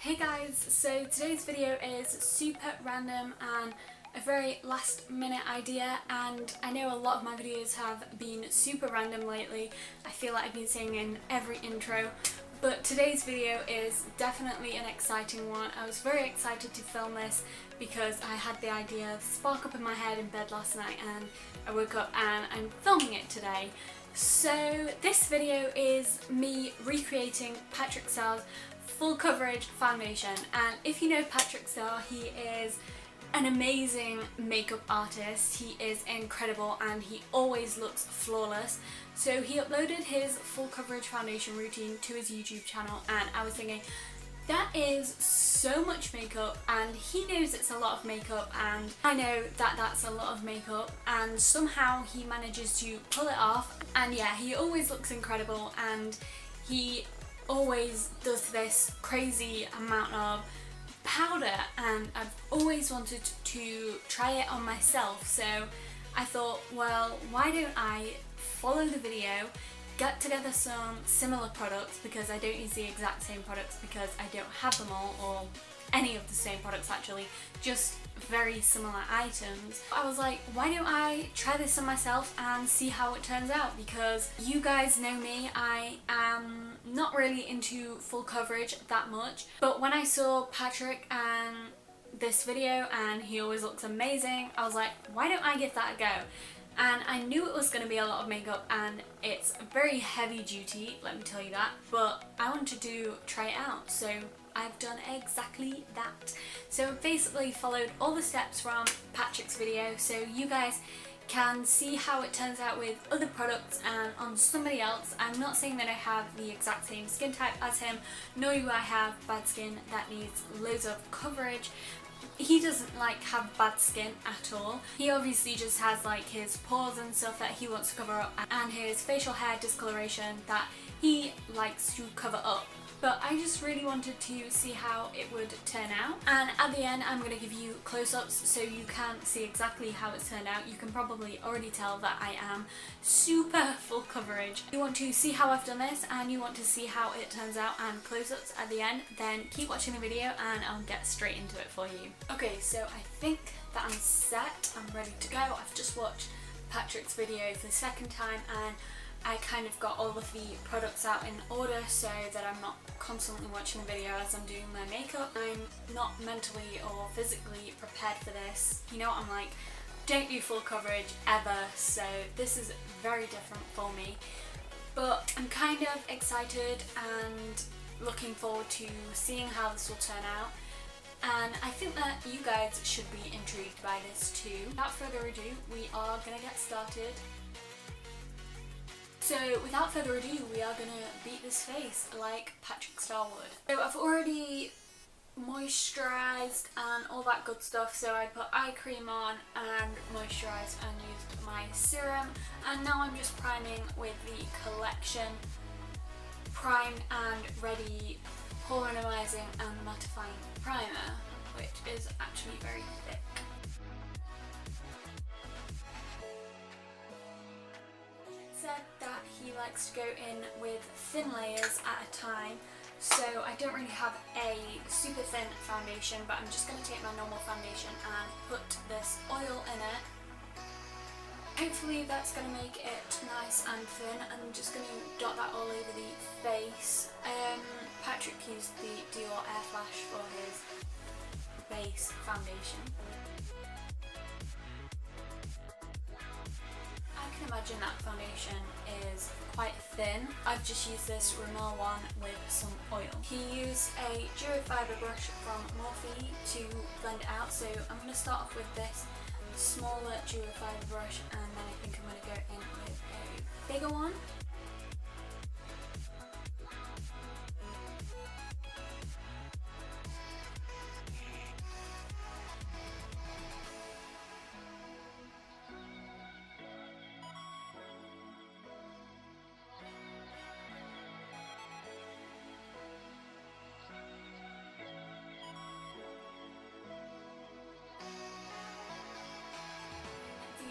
Hey guys, so today's video is super random and a very last minute idea, and I know a lot of my videos have been super random lately. I feel like I've been saying in every intro, but today's video is definitely an exciting one. I was very excited to film this because I had the idea spark up in my head in bed last night and I woke up and I'm filming it today. So this video is me recreating Patrick STARRR's full coverage foundation, and if you know Patrick STARRR, he is an amazing makeup artist. He is incredible and he always looks flawless. So he uploaded his full coverage foundation routine to his YouTube channel, and I was thinking, that is so much makeup, and he knows it's a lot of makeup and I know that that's a lot of makeup, and somehow he manages to pull it off. And yeah, he always looks incredible and he always does this crazy amount of powder, and I've always wanted to try it on myself. So I thought, well, why don't I follow the video, get together some similar products, because I don't use the exact same products because I don't have them all, or any of the same products actually, just very similar items. I was like, why don't I try this on myself and see how it turns out, because you guys know me, I am not really into full coverage that much, but when I saw Patrick and this video and he always looks amazing, I was like, why don't I give that a go? And I knew it was going to be a lot of makeup and it's very heavy duty, let me tell you that, but I wanted to try it out, so I've done exactly that. So basically followed all the steps from Patrick's video so you guys can see how it turns out with other products and on somebody else. I'm not saying that I have the exact same skin type as him, nor do I have bad skin that needs loads of coverage. He doesn't have bad skin at all. He obviously just has his pores and stuff that he wants to cover up, and his facial hair discoloration that he likes to cover up. But I just really wanted to see how it would turn out, and at the end I'm going to give you close-ups so you can see exactly how it's turned out. You can probably already tell that I am super full coverage. If you want to see how I've done this and you want to see how it turns out and close-ups at the end, then keep watching the video and I'll get straight into it for you. Okay, so I think that I'm set, I'm ready to go. I've just watched Patrick's video for the second time and I kind of got all of the products out in order so that I'm not constantly watching the video as I'm doing my makeup. I'm not mentally or physically prepared for this. You know what I'm like, don't do full coverage ever, so this is very different for me. But I'm kind of excited and looking forward to seeing how this will turn out. And I think that you guys should be intrigued by this too. Without further ado, we are gonna get started. So without further ado, we are going to beat this face like Patrick STARRR would. So I've already moisturised and all that good stuff, so I put eye cream on and moisturised and used my serum, and now I'm just priming with the Collection Primed and Ready Pore Minimizing and Mattifying Primer, which is actually very thick. Said that he likes to go in with thin layers at a time, so I don't really have a super thin foundation, but I'm just going to take my normal foundation and put this oil in it. Hopefully that's going to make it nice and thin, and I'm just going to dot that all over the face. Patrick used the Dior Air Flash for his base foundation. I can imagine that foundation is quite thin. I've just used this Rimmel one with some oil. He used a duo fibre brush from Morphe to blend it out, so I'm going to start off with this smaller duo fibre brush, and then I think I'm going to go in with a bigger one.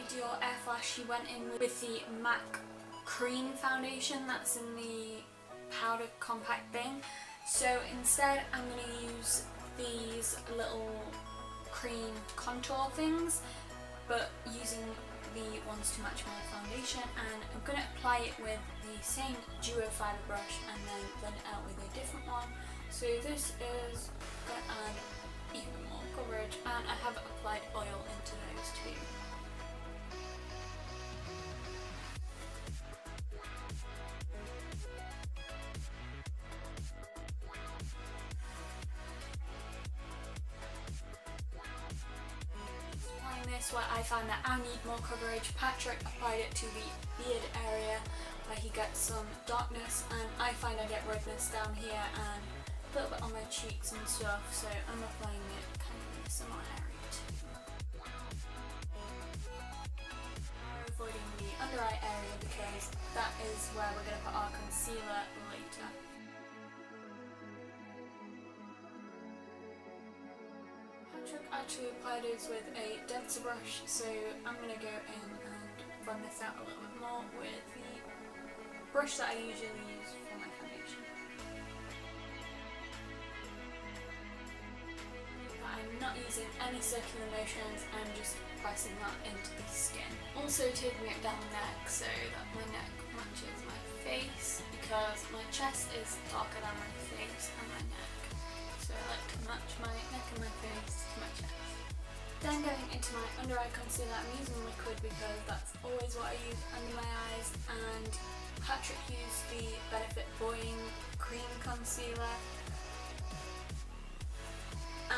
Dior Air Flash, he went in with the MAC Cream foundation that's in the powder compact thing. So instead I'm going to use these little cream contour things, but using the ones to match my foundation, and I'm going to apply it with the same duo fibre brush and then blend it out with a different one. So this is going to add even more coverage, and I have applied oil into those too. This where I found that I need more coverage. Patrick applied it to the beard area where he gets some darkness, and I find I get redness down here and a little bit on my cheeks and stuff, so I'm applying it kind of in a similar area too. We're avoiding the under eye area because that is where we're going to put our concealer later. Patrick actually applied his with a denser brush, so I'm going to go in and blend this out a little bit more with the brush that I usually use for my foundation. But I'm not using any circular motions, I'm just pressing that into the skin. Also taking it down the neck so that my neck matches my face, because my chest is darker than my face and my neck. So I like to match my neck and my face to my chest. Then going into my under eye concealer, I'm using liquid because that's always what I use under my eyes, and Patrick used the Benefit Boying Cream Concealer,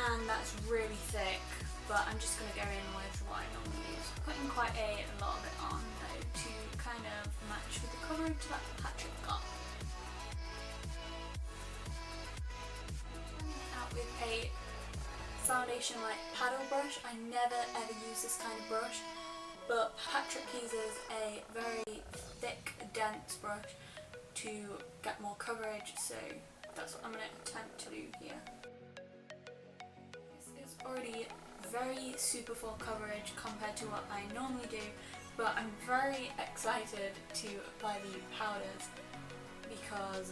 and that's really thick, but I'm just going to go in with what I normally use. Putting quite a lot of it on though to kind of match with the coverage that Patrick got. With a foundation like paddle brush. I never ever use this kind of brush, but Patrick uses a very thick, dense brush to get more coverage, so that's what I'm going to attempt to do here. This is already very super full coverage compared to what I normally do, but I'm very excited to apply the powders because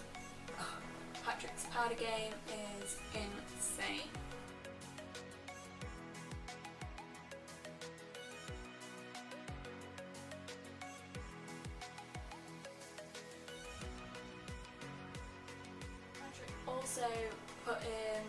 Patrick's powder game is insane. Patrick also put in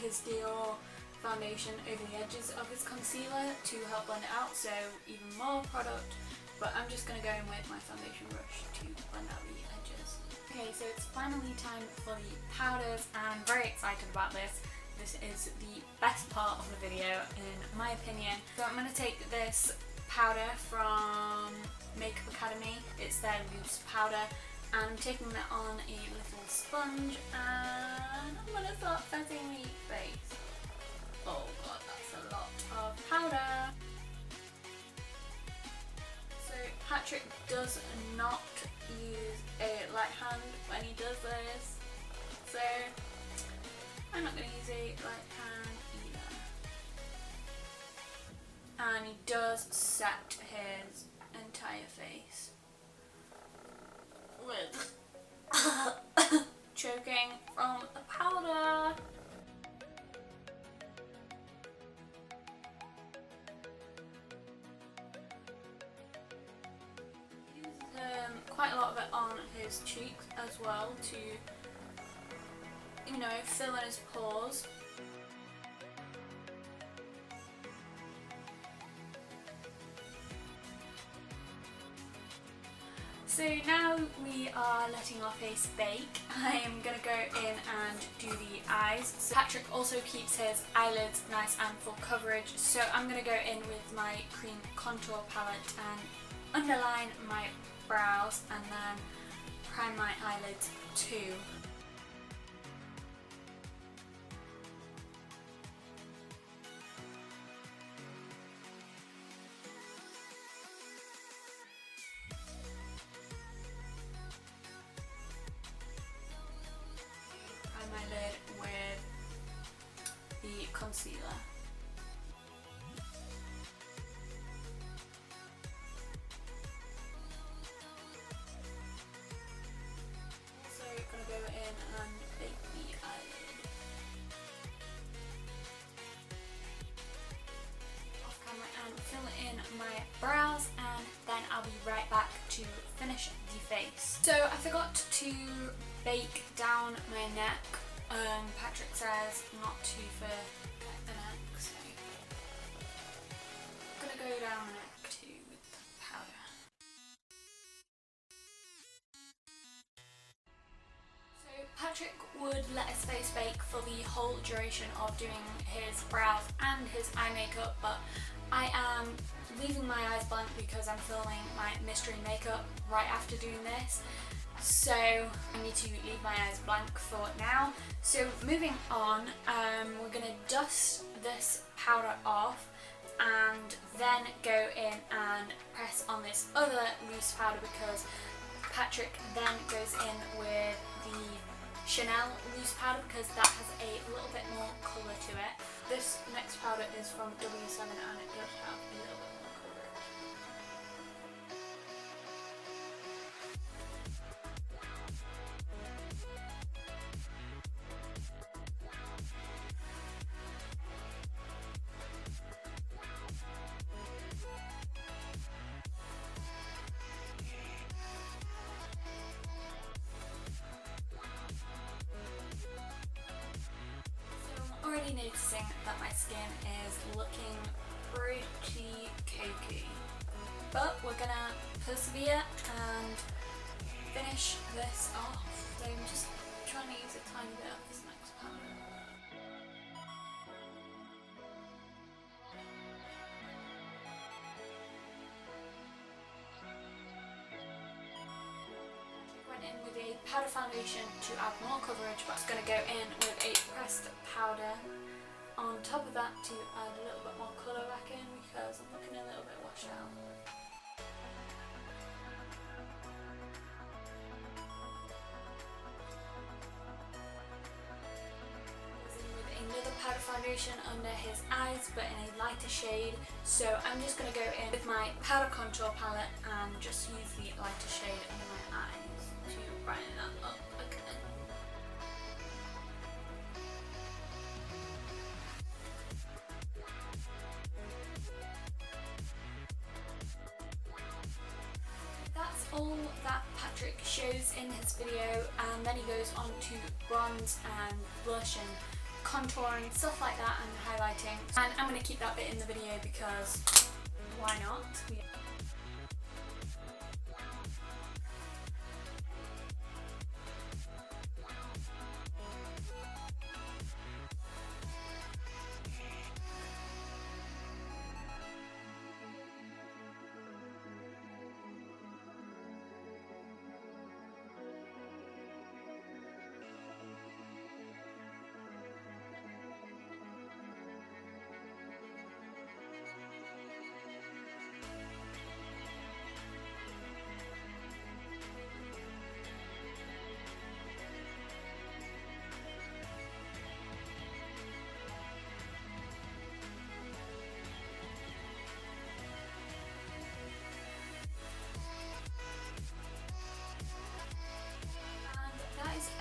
his Dior foundation over the edges of his concealer to help blend it out, so even more product, but I'm just going to go in with my foundation brush to blend out the edges. Okay, so it's finally time for the powders, and I'm very excited about this. This is the best part of the video in my opinion. So I'm going to take this powder from Makeup Academy, it's their loose powder, and I'm taking that on a little sponge and I'm going to start pressing my face. Oh god, that's a lot of powder. So Patrick does not use a light hand when he does this, so I'm not going to use a light hand either. And he does set his entire face with choking from the powder. Quite a lot of it on his cheeks as well to, you know, fill in his pores. So now we are letting our face bake. I am going to go in and do the eyes. So Patrick also keeps his eyelids nice and full coverage, so I'm going to go in with my cream contour palette and underline my brows and then prime my eyelids too. Prime my lid with the concealer. Go in and bake the to finish the face. So I forgot to bake down my neck. Patrick says not to for the neck, so I'm gonna go down the neck too with the powder. So Patrick would let his face bake for the whole duration of doing his brows and his eye makeup, but I am leaving my eyes blank because I'm filming my mystery makeup right after doing this. So I need to leave my eyes blank for now. So moving on, we're going to dust this powder off and then go in and press on this other loose powder, because Patrick then goes in with the Chanel loose powder because that has a little bit more colour to it. This next powder is from W7 and it does have a little bit more colour. Already noticing that my skin is looking pretty cakey, but we're gonna persevere and finish this off. So I'm just trying to use a tiny bit of this next powder. In with a powder foundation to add more coverage, but I'm going to go in with a pressed powder on top of that to add a little bit more colour back in because I'm looking a little bit washed out. With another powder foundation under his eyes but in a lighter shade, so I'm just going to go in with my powder contour palette and just use the lighter shade under my eyes to brighten that up again. That's all that Patrick shows in his video, and then he goes on to bronze and blush and contouring, stuff like that, and highlighting. And I'm going to keep that bit in the video because why not?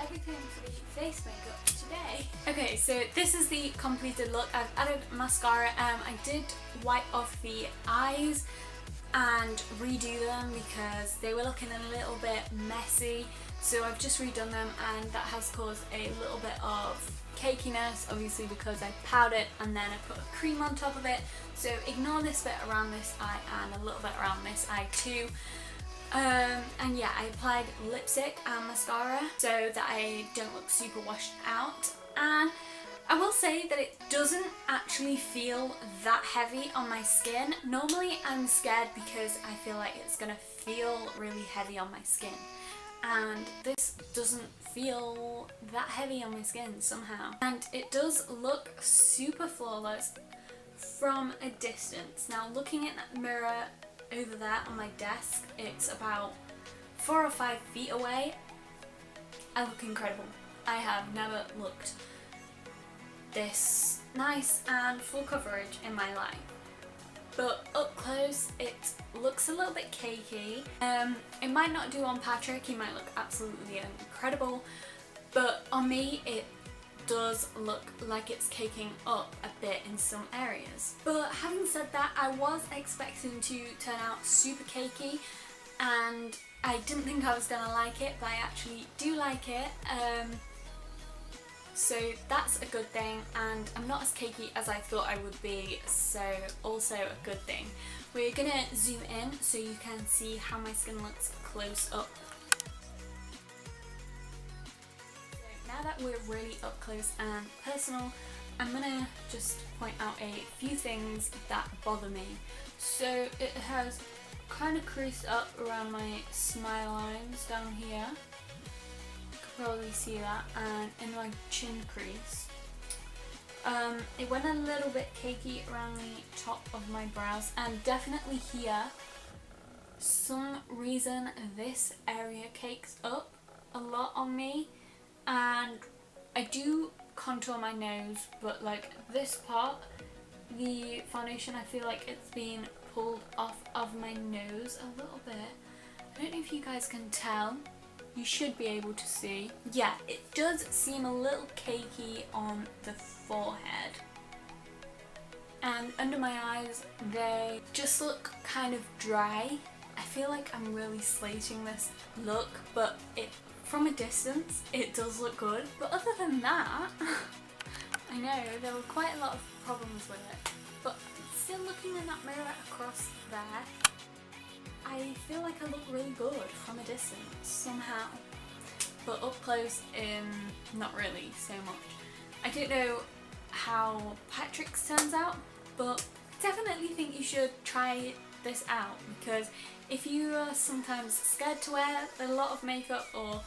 Everything for the face makeup today. Okay, so this is the completed look. I've added mascara. I did wipe off the eyes and redo them because they were looking a little bit messy, so I've just redone them, and that has caused a little bit of cakiness, obviously because I powdered and then I put a cream on top of it. So ignore this bit around this eye and a little bit around this eye too. And yeah, I applied lipstick and mascara so that I don't look super washed out, and I will say that it doesn't actually feel that heavy on my skin. Normally I'm scared because I feel like it's gonna feel really heavy on my skin, and this doesn't feel that heavy on my skin somehow. And it does look super flawless from a distance. Now looking at that mirror over there on my desk, it's about 4 or 5 feet away. I look incredible. I have never looked this nice and full coverage in my life. But up close it looks a little bit cakey. It might not do on Patrick, he might look absolutely incredible, but on me it does look like it's caking up a bit in some areas. But having said that, I was expecting to turn out super cakey, and I didn't think I was gonna like it, but I actually do like it. So that's a good thing, and I'm not as cakey as I thought I would be, so also a good thing. We're gonna zoom in so you can see how my skin looks close up. So now that we're really up close and personal, I'm gonna just point out a few things that bother me. So it has kind of creased up around my smile lines down here. You can probably see that, and in my chin crease. It went a little bit cakey around the top of my brows, and definitely here. Some reason this area cakes up a lot on me, and I do contour my nose, but like this part, the foundation, I feel like it's been pulled off of my nose a little bit. I don't know if you guys can tell. You should be able to see. Yeah, it does seem a little cakey on the forehead. And under my eyes, they just look kind of dry. I feel like I'm really slating this look, but from a distance, it does look good. But other than that, I know there were quite a lot of problems with it. But still looking in that mirror across there, I feel like I look really good from a distance somehow, but up close, not really so much. I don't know how Patrick's turns out, but definitely think you should try this out, because if you are sometimes scared to wear a lot of makeup, or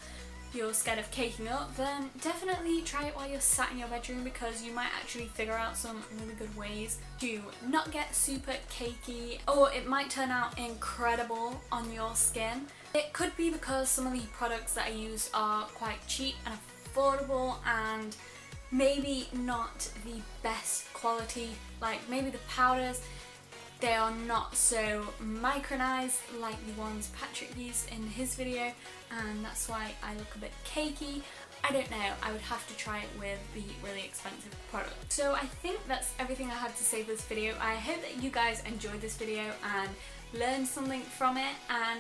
you're scared of caking up, then definitely try it while you're sat in your bedroom, because you might actually figure out some really good ways to not get super cakey, or it might turn out incredible on your skin. It could be because some of the products that I use are quite cheap and affordable, and maybe not the best quality. Like maybe the powders, they are not so micronized like the ones Patrick used in his video, and that's why I look a bit cakey. I don't know, I would have to try it with the really expensive product. So I think that's everything I had to say for this video. I hope that you guys enjoyed this video and learned something from it, and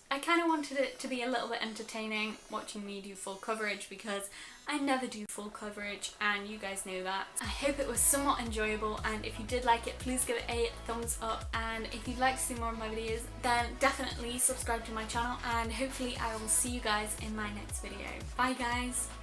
I kind of wanted it to be a little bit entertaining watching me do full coverage, because I never do full coverage and you guys know that. I hope it was somewhat enjoyable, and if you did like it, please give it a thumbs up, and if you'd like to see more of my videos, then definitely subscribe to my channel, and hopefully I will see you guys in my next video. Bye guys!